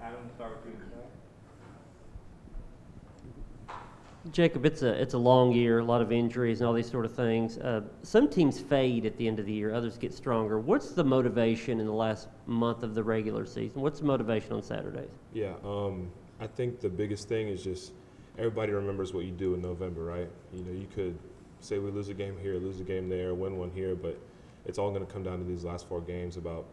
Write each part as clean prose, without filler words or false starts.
Adam, start with you. Jacob, it's a long year, a lot of injuries and all these sort of things. Some teams fade at the end of the year, others get stronger. What's the motivation in the last month of the regular season? What's the motivation on Saturdays? Yeah, I think the biggest thing is just everybody remembers what you do in November, right? You know, you could say we lose a game here, lose a game there, win one here, but it's all going to come down to these last 4 games about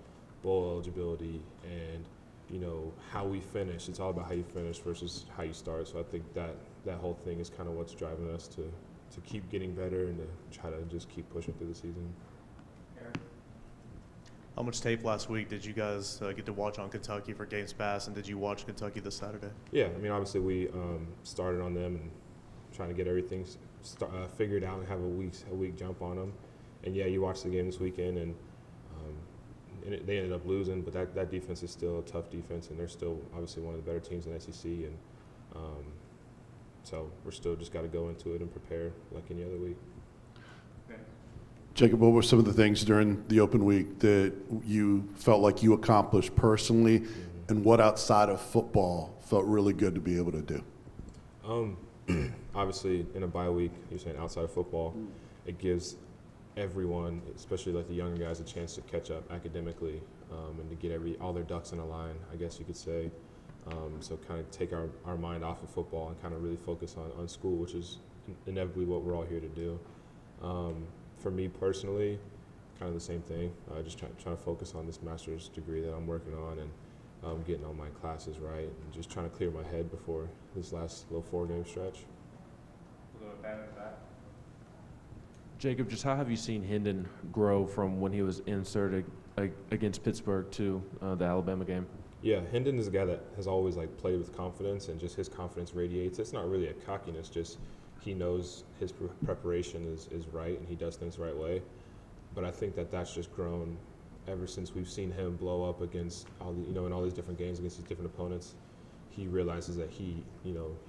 bowl eligibility and, you know, how we finish. It's all about how you finish versus how you start. So I think that whole thing is kind of what's driving us to keep getting better and to try to just keep pushing through the season. How much tape last week did you guys get to watch on Kentucky for Games Pass, and did you watch Kentucky this Saturday? Yeah, I mean, obviously we started on them and trying to get everything figured out and have a week jump on them. And yeah, you watched the game this weekend, and they ended up losing, but that defense is still a tough defense, and they're still obviously one of the better teams in the SEC. And so we're still just got to go into it and prepare like any other week. Jacob, what were some of the things during the open week that you felt like you accomplished personally, and what outside of football felt really good to be able to do? Obviously, in a bye week, you're saying outside of football, it gives everyone, especially like the younger guys, a chance to catch up academically and to get all their ducks in a line, I guess you could say. So kind of take our mind off of football and kind of really focus on school, which is inevitably what we're all here to do. For me personally, kind of the same thing. Just trying to focus on this master's degree that I'm working on and getting all my classes right and just trying to clear my head before this last little 4-game stretch. Jacob, just how have you seen Hendon grow from when he was inserted against Pittsburgh to the Alabama game? Yeah, Hendon is a guy that has always like played with confidence, and just his confidence radiates. It's not really a cockiness, just he knows his preparation is right and he does things the right way. But I think that's just grown ever since we've seen him blow up against in all these different games against these different opponents. He realizes that he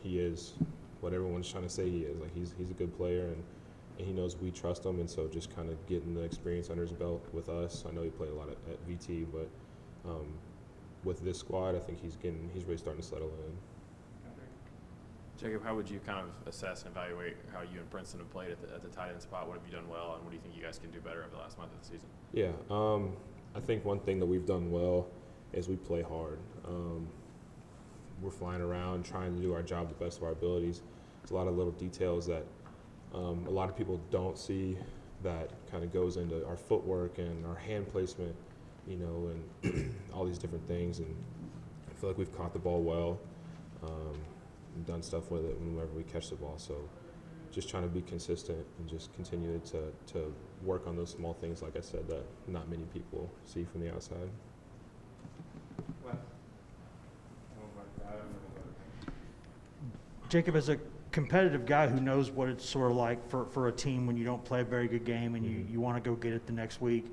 is what everyone's trying to say he is. Like he's a good player, and he knows we trust him. And so just kind of getting the experience under his belt with us. I know he played a lot at VT, but with this squad, I think he's really starting to settle in. Jacob, how would you kind of assess and evaluate how you and Princeton have played at the tight end spot? What have you done well, and what do you think you guys can do better over the last month of the season? Yeah, I think one thing that we've done well is we play hard. We're flying around trying to do our job the best of our abilities. There's a lot of little details that a lot of people don't see that kind of goes into our footwork and our hand placement, and all these different things. And I feel like we've caught the ball well. And done stuff with it whenever we catch the ball. So just trying to be consistent and just continue to work on those small things, like I said, that not many people see from the outside. Jacob, as a competitive guy who knows what it's sort of like for a team when you don't play a very good game and you want to go get it the next week,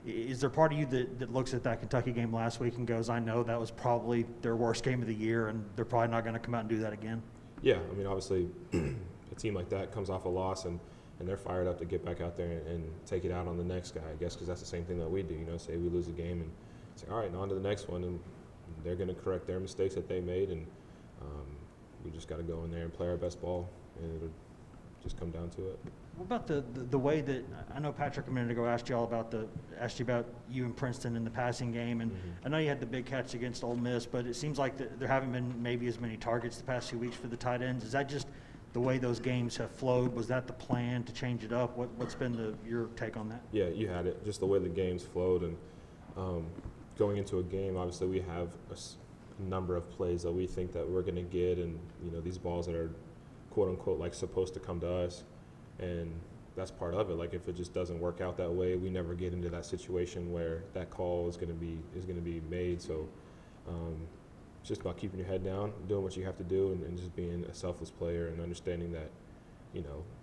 is there part of you that looks at that Kentucky game last week and goes, I know that was probably their worst game of the year and they're probably not going to come out and do that again? Yeah, I mean, obviously, a team like that comes off a loss and they're fired up to get back out there and take it out on the next guy, I guess, because that's the same thing that we do. Say we lose a game and say, all right, now on to the next one, and they're going to correct their mistakes that they made, and we just got to go in there and play our best ball, and it'll just come down to it. What about the way that I know Patrick a minute ago asked you about you and Princeton in the passing game, and I know you had the big catch against Ole Miss, but it seems like there haven't been maybe as many targets the past few weeks for the tight ends. Is that just the way those games have flowed? Was that the plan to change it up? What's been your take on that? Yeah, you had it. Just the way the games flowed, and going into a game, obviously we have a number of plays that we think that we're going to get, and these balls that are quote unquote like supposed to come to us. And that's part of it. Like if it just doesn't work out that way, we never get into that situation where that call is going to be made. So it's just about keeping your head down, doing what you have to do, and just being a selfless player and understanding that,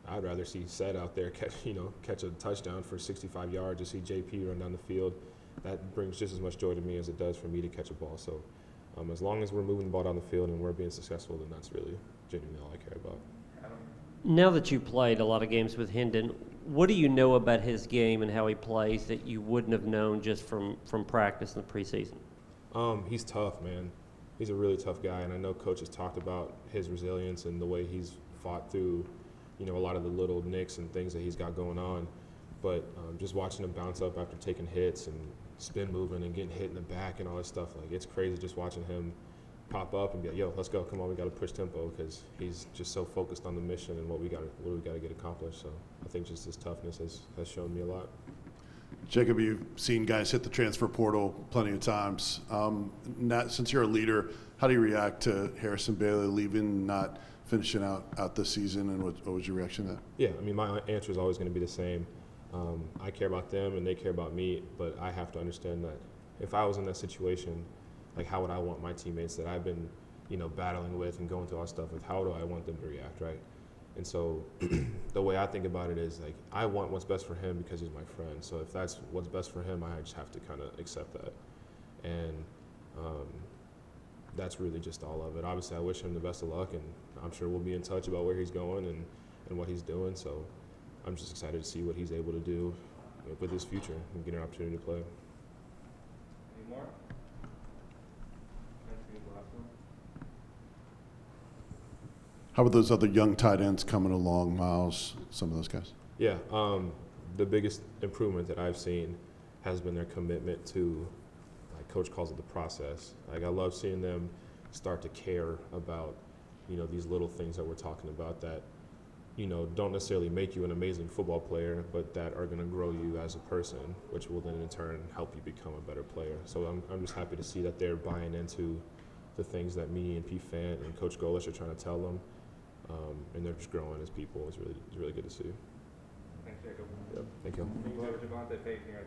I'd rather see Seth out there catch a touchdown for 65 yards, to see JP run down the field. That brings just as much joy to me as it does for me to catch a ball. So as long as we're moving the ball down the field and we're being successful, then that's really genuinely all I care about. Now that you played a lot of games with Hendon, what do you know about his game and how he plays that you wouldn't have known just from practice in the preseason? He's tough, man. he's a really tough guy, and I know Coach has talked about his resilience and the way he's fought through, a lot of the little nicks and things that he's got going on. But just watching him bounce up after taking hits and spin moving and getting hit in the back and all this stuff, like, it's crazy just watching him pop up and be like, yo, let's go, come on, we got to push tempo, because he's just so focused on the mission and what we got to get accomplished. So I think just his toughness has shown me a lot. Jacob, you've seen guys hit the transfer portal plenty of times. Since you're a leader, how do you react to Harrison Bailey leaving, not finishing out this season, and what was your reaction to that? Yeah, I mean, my answer is always going to be the same. I care about them and they care about me, but I have to understand that if I was in that situation, like, how would I want my teammates that I've been, battling with and going through all that stuff with, how do I want them to react, right? And so the way I think about it is, like, I want what's best for him because he's my friend. So if that's what's best for him, I just have to kind of accept that. And that's really just all of it. Obviously, I wish him the best of luck, and I'm sure we'll be in touch about where he's going and what he's doing. So I'm just excited to see what he's able to do with his future and get an opportunity to play. Any more? How are those other young tight ends coming along, Miles, some of those guys? Yeah, the biggest improvement that I've seen has been their commitment to, like Coach calls it, the process. Like, I love seeing them start to care about, these little things that we're talking about that, don't necessarily make you an amazing football player, but that are going to grow you as a person, which will then in turn help you become a better player. So I'm just happy to see that they're buying into the things that me and P. Fant and Coach Golish are trying to tell them. And they're just growing as people. It's really good to see. Thanks, Jacob. Yep. Thank you. Devontae Payton here.